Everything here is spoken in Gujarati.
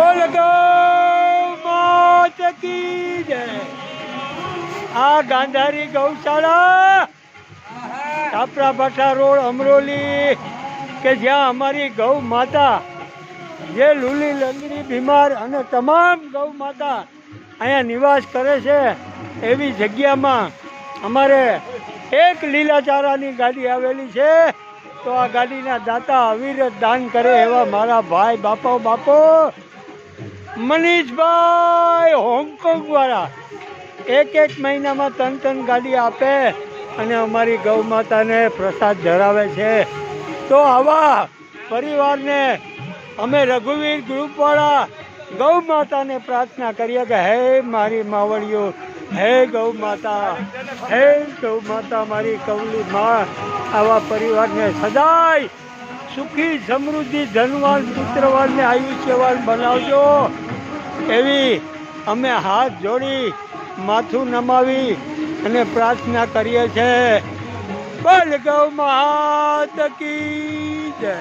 બોલ ગૌ માત કી જય। આ ગાંધારી ગૌશાળા કાપરા ભાઠા રોડ અમરોલી કે જ્યાં અમારી ગૌ માતા જે લૂલી લંગડી બીમાર અને તમામ ગૌ માતા અહીંયા નિવાસ કરે છે એવી જગ્યામાં અમારે એક લીલાચારાની ગાડી આવેલી છે। તો આ ગાડીના દાતા અવિરત દાન કરે એવા મારા ભાઈ બાપો મનીષભાઈ હોંગકોંગ વાળા એક મહિનામાં 3 ગાડી આપે અને અમારી ગૌ માતાને પ્રસાદ ધરાવે છે। તો આવા પરિવારને અમે રઘુવીર ગ્રુપવાળા ગૌ માતાને પ્રાર્થના કરીએ કે હે મારી માવડીઓ, હે ગૌ માતા મારી કવલી માં આવા પરિવારને સદાય સુખી સમૃદ્ધિ ધનવાન પુત્રવાન ને આયુષ્યવાન બનાવજો એવી અમે હાથ જોડી માથું નમાવી અને પ્રાર્થના કરીએ છીએ। બોલ ગૌ માત કી જય।